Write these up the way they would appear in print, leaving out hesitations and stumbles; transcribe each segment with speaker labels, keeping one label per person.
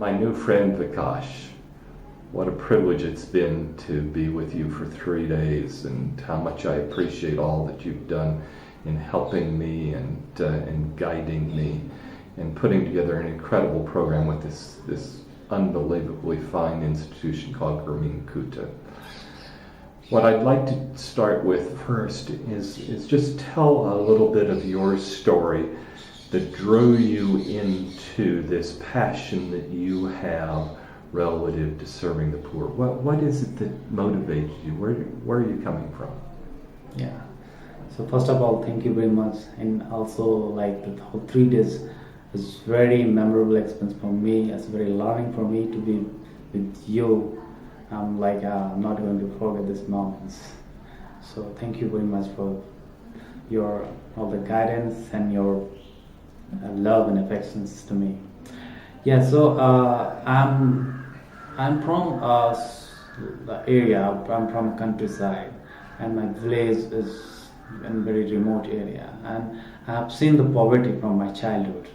Speaker 1: My new friend Vikash, what a privilege it's been to be with you for 3 days, and how much I appreciate all that you've done in helping me and guiding me and putting together an incredible program with this unbelievably fine institution called Grameen Kuta. What I'd like to start with first is just tell a little bit of your story that drew you into this passion that you have relative to serving the poor. What is it that motivates you? Where are you coming from?
Speaker 2: Yeah. So first of all, thank you very much, and also like the whole 3 days is very memorable experience for me. It's very learning for me to be with you. I'm not going to forget this moments. So thank you very much for your all the guidance and your love and affections to me. Yeah. So I'm from the area. I'm from countryside, and my village is in a very remote area, and I have seen the poverty from my childhood,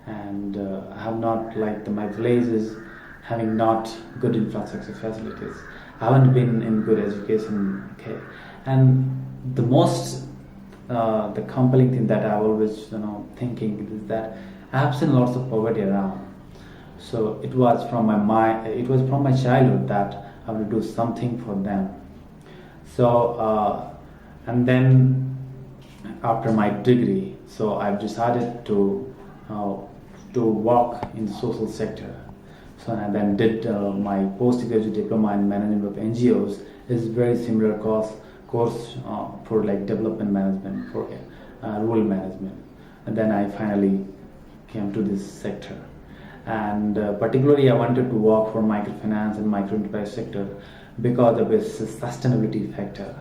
Speaker 2: and I have not my village is having not good infrastructure facilities. I haven't been in good education. Okay, and the most the compelling thing that I always thinking is that I have seen lots of poverty around. So it was from my mind. It was from my childhood that I will do something for them. So and then after my degree, so I've decided to work in the social sector. So I then did my postgraduate diploma in management of NGOs. It's very similar course for development management, for rural management. And then I finally came to this sector. And particularly I wanted to work for microfinance and microenterprise sector because of its sustainability factor.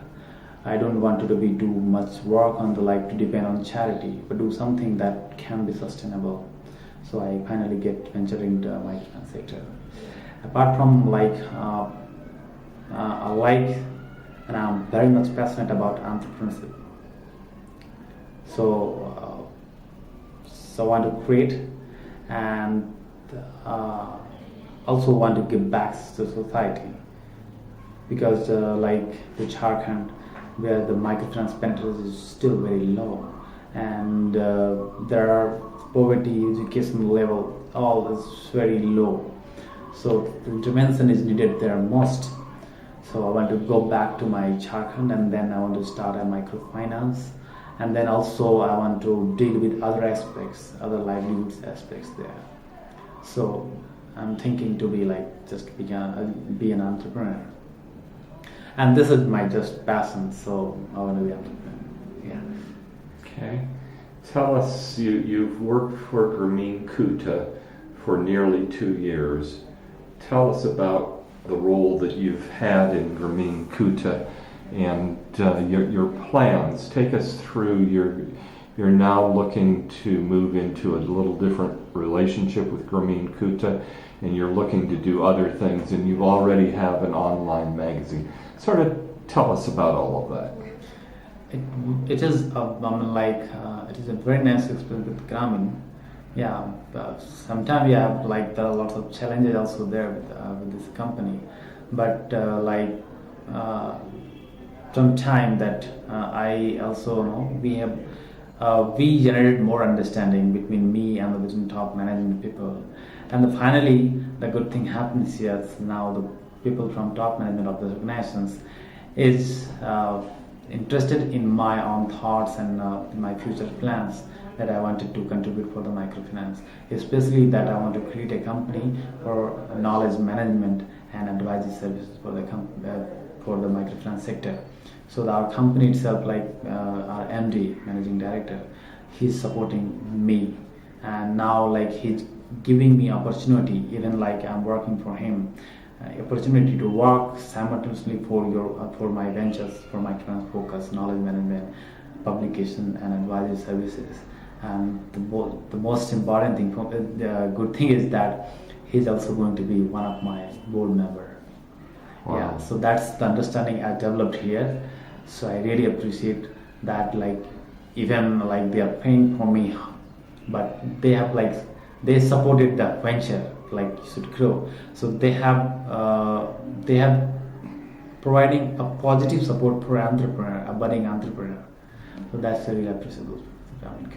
Speaker 2: I don't want to do much work on to depend on charity, but do something that can be sustainable. So I finally ventured into microfinance sector. Apart from I like and I'm very much passionate about entrepreneurship. So I want to create and also want to give back to society, because the Jharkhand, where the microfinance penetration is still very low, and there are poverty, education level, all is very low. So the intervention is needed there most. So I want to go back to my Jharkhand, and then I want to start a microfinance, and then also I want to deal with other aspects, other livelihoods aspects there. So I'm thinking to be be an entrepreneur, and this is my just passion. So I want to be an entrepreneur. Yeah.
Speaker 1: Okay. Tell us, you've worked for Grameen Kuta for nearly 2 years. Tell us about the role that you've had in Grameen Kuta and your plans. Take us through you're now looking to move into a little different relationship with Grameen Kuta, and you're looking to do other things, and you already have an online magazine. Sort of tell us about all of that.
Speaker 2: It is it is a very nice experience with Grameen. Yeah, sometimes we have there are lots of challenges also there with this company, but sometime that I also know we generated more understanding between me and between top management people, and finally the good thing happens here. Now the people from top management of the organizations is interested in my own thoughts and my future plans that I wanted to contribute for the microfinance, especially that I want to create a company for knowledge management and advisory services for the microfinance sector. So our company itself, our MD, managing director, he's supporting me, and now he's giving me opportunity, even I'm working for him, opportunity to work simultaneously for my ventures, for microfinance focus, knowledge management, publication and advisory services. And the most important thing, the good thing is that he's also going to be one of my board member. Wow. Yeah, so that's the understanding I developed here. So I really appreciate that. Even they are paying for me, but they have they supported the venture, like you should grow. So they have providing a positive support for entrepreneur, a budding entrepreneur. So that's really appreciable. I mean,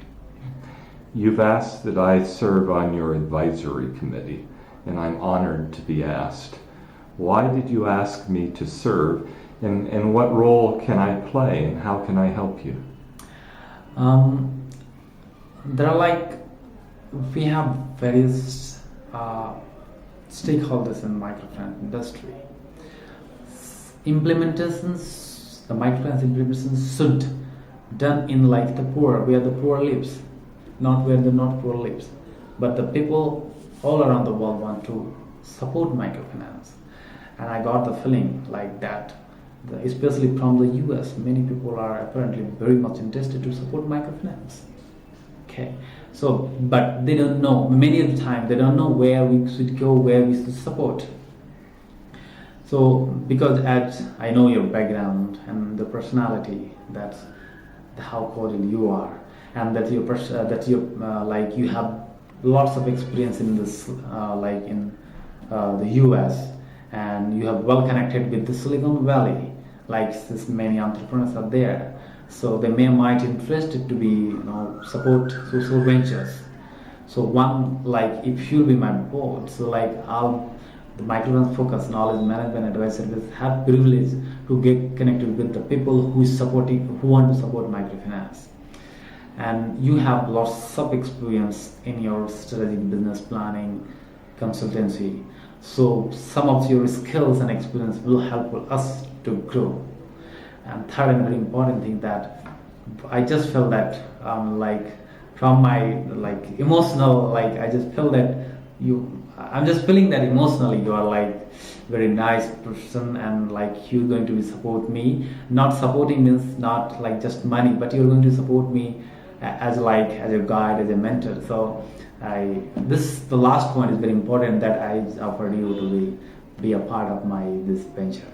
Speaker 1: You've asked that I serve on your advisory committee, and I'm honored to be asked. Why did you ask me to serve, and what role can I play, and how can I help you?
Speaker 2: There are we have various stakeholders in microfinance industry. Implementations, the microfinance implementations should done in the poor, where the poor lives, not where the not poor lives. But the people all around the world want to support microfinance, and I got the feeling like that. Especially from the US, many people are apparently very much interested to support microfinance. Okay, so but they don't know. Many of the time, they don't know where we should go, where we should support. So because as I know your background and the personality, that's how coded you are, and that you have lots of experience in this in the US, and you have well connected with the Silicon Valley, this many entrepreneurs are there, so they might interested to be support social ventures. So one, if you'll be my board, so the microfinance focus knowledge management advisor will have privilege to get connected with the people who want to support microfinance. And you have lots of experience in your strategic business planning, consultancy. So some of your skills and experience will help us to grow. And third and very important thing that I just felt that from my emotional, I just feel that I'm just feeling that emotionally you are very nice person, and you're going to support me. Not supporting means not just money, but you're going to support me as a guide, as a mentor. So the last point is very important, that I offered you to be a part of this venture.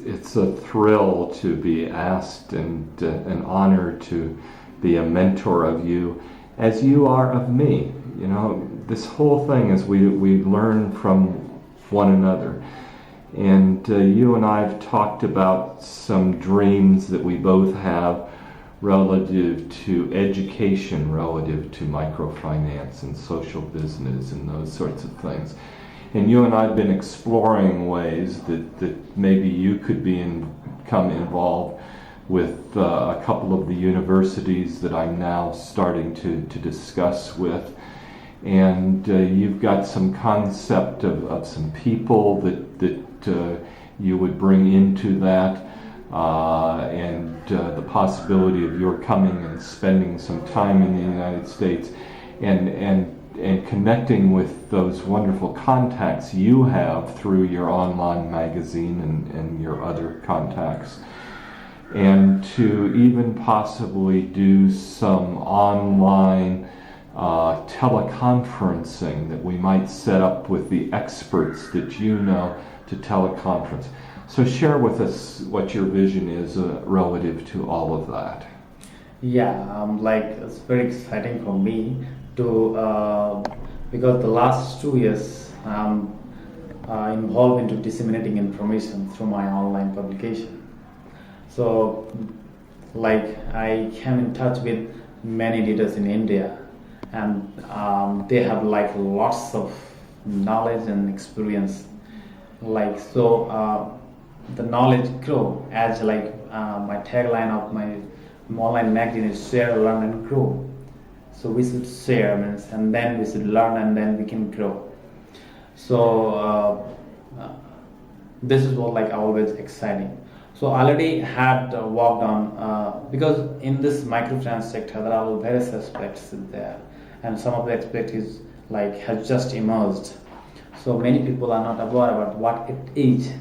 Speaker 1: It's a thrill to be asked, and an honor to be a mentor of you, as you are of me. This whole thing is we learn from one another. And you and I have talked about some dreams that we both have relative to education, relative to microfinance and social business and those sorts of things. And you and I have been exploring ways that maybe you could become involved with a couple of the universities that I'm now starting to discuss with. And you've got some concept of some people that you would bring into that, and the possibility of your coming and spending some time in the United States and connecting with those wonderful contacts you have through your online magazine and your other contacts, and to even possibly do some online teleconferencing that we might set up with the experts that to teleconference. So share with us what your vision is relative to all of that.
Speaker 2: Yeah, it's very exciting for me to because the last 2 years I'm involved into disseminating information through my online publication. So I came in touch with many leaders in India, and they have lots of knowledge and experience. The knowledge grow, as my tagline of my online magazine is share, learn and grow. So we should share, and then we should learn, and then we can grow. So this is what always exciting. So I already had worked on because in this microfinance sector there are various aspects there, and some of the expertise has just emerged. So many people are not aware about what it is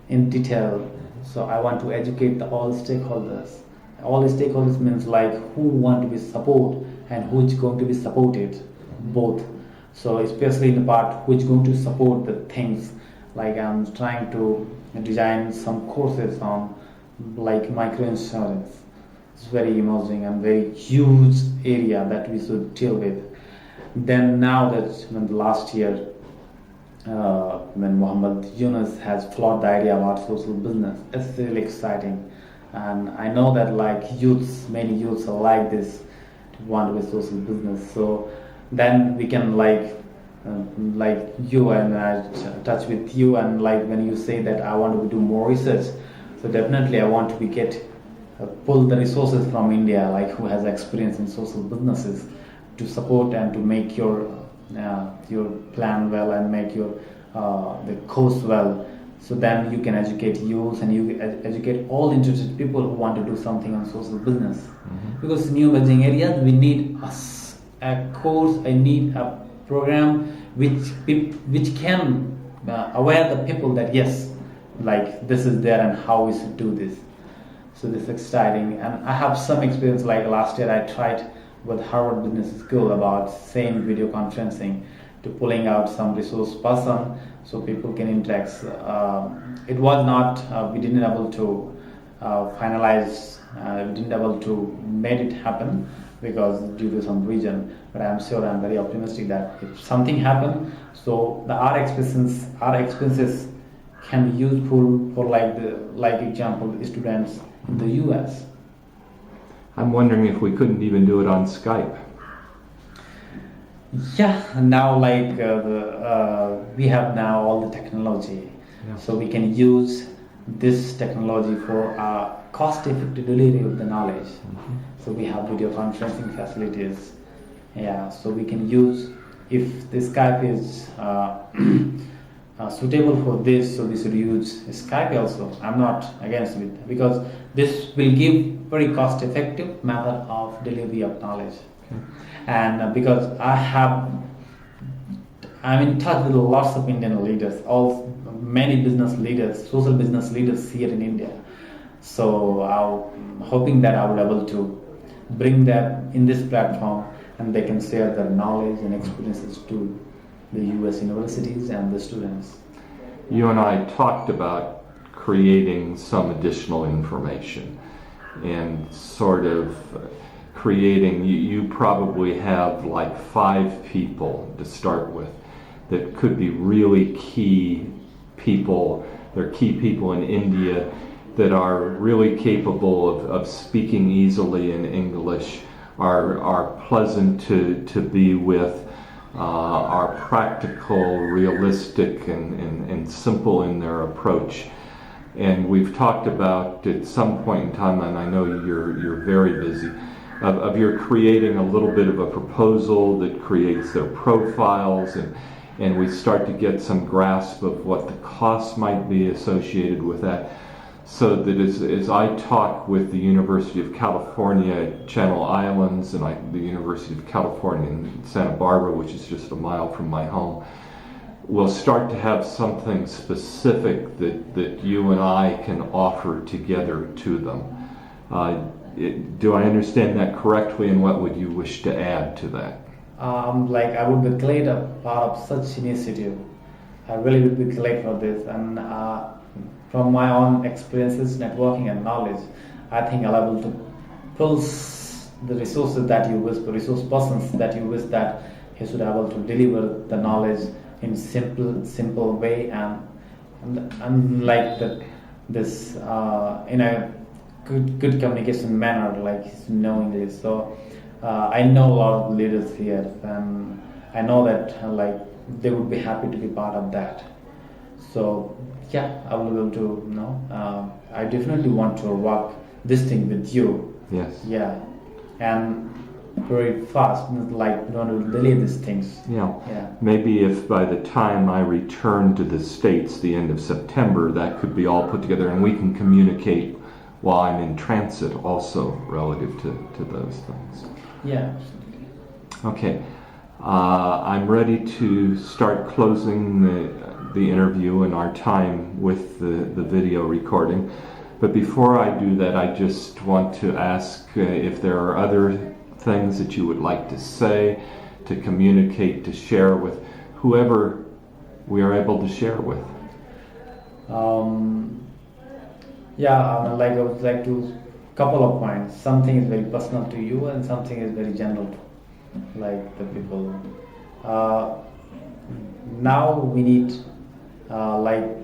Speaker 2: in detail. So I want to educate all stakeholders. All the stakeholders means who want to be supported and who is going to be supported, both. So especially in the part who is going to support the things, I'm trying to design some courses on microinsurance. It's very emerging and very huge area that we should deal with. then now that when the last year when Muhammad Yunus has flawed the idea about social business, it's really exciting. And I know that like youths, many youths are like this, to want to be social business. So then we can like you and I touch with you, and like when you say that I want to do more research, so definitely I want to be get pull the resources from India, like who has experience in social businesses, to support and to make your plan well and make your the course well. So then you can educate youth and you educate all interested people who want to do something on social business. Because in new emerging areas we need a course, I need a program which can aware the people that yes, like this is there and how we should do this. So this is exciting, and I have some experience. Like last year, I tried with Harvard Business School about same video conferencing, to pulling out some resource person so people can interact. It was not we didn't able to finalize. We didn't able to make it happen because due to some reason. But I'm sure, I'm very optimistic that if something happen, so our expenses can be useful for like example students in the US.
Speaker 1: I'm wondering if we couldn't even do it on Skype.
Speaker 2: Yeah, now like we have now all the technology, so we can use this technology for cost-effective delivery of the knowledge. So we have video conferencing facilities. Yeah, so we can use, if the Skype is suitable for this, so we should use Skype also. I'm not against it because this will give very cost-effective method of delivery of knowledge. And because I'm in touch with lots of Indian leaders, many business leaders, social business leaders here in India. So I'm hoping that I will be able to bring them in this platform, and they can share their knowledge and experiences to the US universities and the students.
Speaker 1: You and I talked about creating some additional information and sort of creating, you probably have like 5 people to start with that could be really key people. They're key people in India that are really capable of speaking easily in English, are pleasant to be with, are practical, realistic, and simple in their approach. And we've talked about at some point in time, and I know you're very busy, of your creating a little bit of a proposal that creates their profiles, and we start to get some grasp of what the costs might be associated with that. So that as I talk with the University of California at Channel Islands and the University of California in Santa Barbara, which is just a mile from my home, we'll start to have something specific that you and I can offer together to them. Do I understand that correctly, and what would you wish to add to that?
Speaker 2: Like I would be glad a part of such initiative. I really would be glad for this, and from my own experiences, networking and knowledge, I think I'll be able to pull the resources that you wish, the resource persons that you wish that he should be able to deliver the knowledge in simple way and like this in a good communication manner, like knowing this. So I know a lot of leaders here, and I know that like they would be happy to be part of that. So yeah, I will be able to I definitely want to work this thing with you.
Speaker 1: Yes.
Speaker 2: Yeah, and very fast, like we don't want to delay these things.
Speaker 1: Yeah.
Speaker 2: Yeah.
Speaker 1: Maybe if by the time I return to the States, the end of September, that could be all put together, and we can communicate while I'm in transit also relative to those things.
Speaker 2: Yeah.
Speaker 1: Okay. I'm ready to start closing the interview and our time with the video recording. But before I do that, I just want to ask if there are other things that you would like to say, to communicate, to share with whoever we are able to share with.
Speaker 2: Like I would like to couple of points. Something is very personal to you, and something is very general like the people. Uh, Now we need like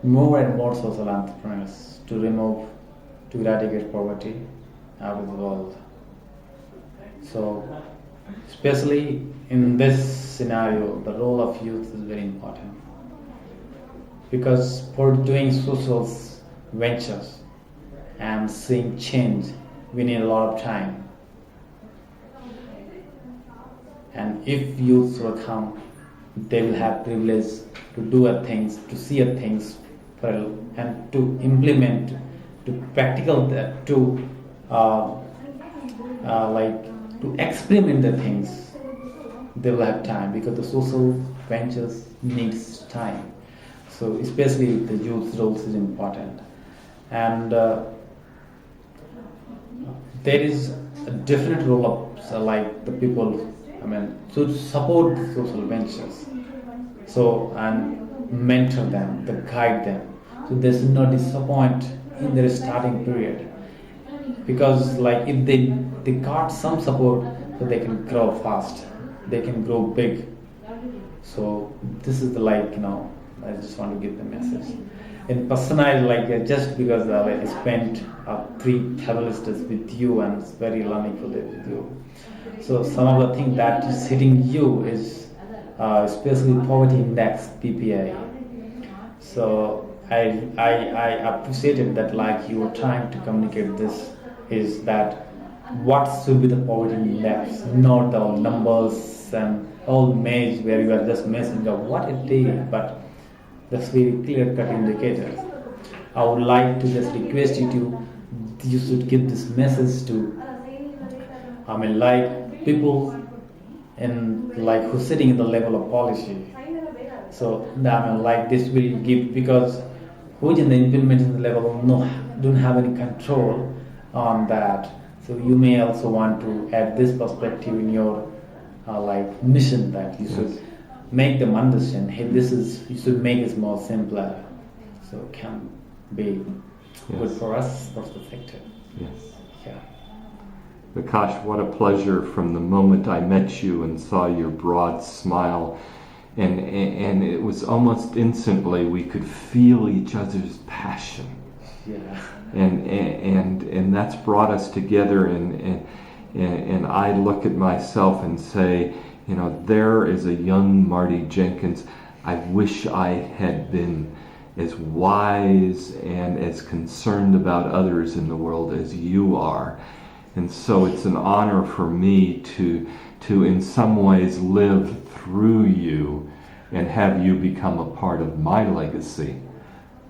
Speaker 2: more and more social entrepreneurs to eradicate poverty out of the world. So, especially in this scenario, the role of youth is very important because for doing social ventures and seeing change, we need a lot of time. And if youth will come, they will have privilege to do things, to see things, and to implement, to practical, to like to experiment the things. They will have time because the social ventures needs time. So especially the youth roles is important, and there is a different role of like the people. I mean, to support the social ventures. So and mentor them, to guide them, so they should not disappoint in their starting period. Because like if they got some support, so they can grow fast, they can grow big. So this is the I just want to give the message. In personal, just because I spent 3 semesters with you and it's very learning for with you. So some of the things that is hitting you is especially poverty index PPI. So I appreciated that you were trying to communicate this is that what should be the poverty index, not the numbers and all maze where you are just messing up what it is, but that's very clear cut indicators. I would like to just request you should give this message to people in who's sitting in the level of policy. So this will give, because who's in the implementation level don't have any control on that. So you may also want to add this perspective in your mission, that you should make them understand, hey, you should make it more simpler, so it can be good for us, for the sector.
Speaker 1: Yes.
Speaker 2: Yeah.
Speaker 1: Vikash, what a pleasure from the moment I met you and saw your broad smile. And it was almost instantly we could feel each other's passion.
Speaker 2: Yeah.
Speaker 1: And that's brought us together, and I look at myself and say, there is a young Marty Jenkins. I wish I had been as wise and as concerned about others in the world as you are. And so it's an honor for me to in some ways live through you and have you become a part of my legacy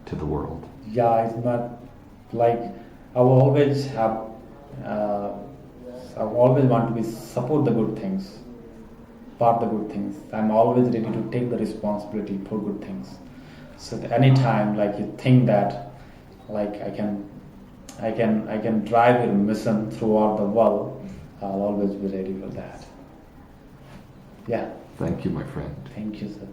Speaker 1: to the world.
Speaker 2: Yeah, it's not I will always have I always want to support the good things, part the good things. I'm always ready to take the responsibility for good things. So at any time you think that I can drive your mission throughout the world, I'll always be ready for that. Yeah.
Speaker 1: Thank you, my friend.
Speaker 2: Thank you, sir.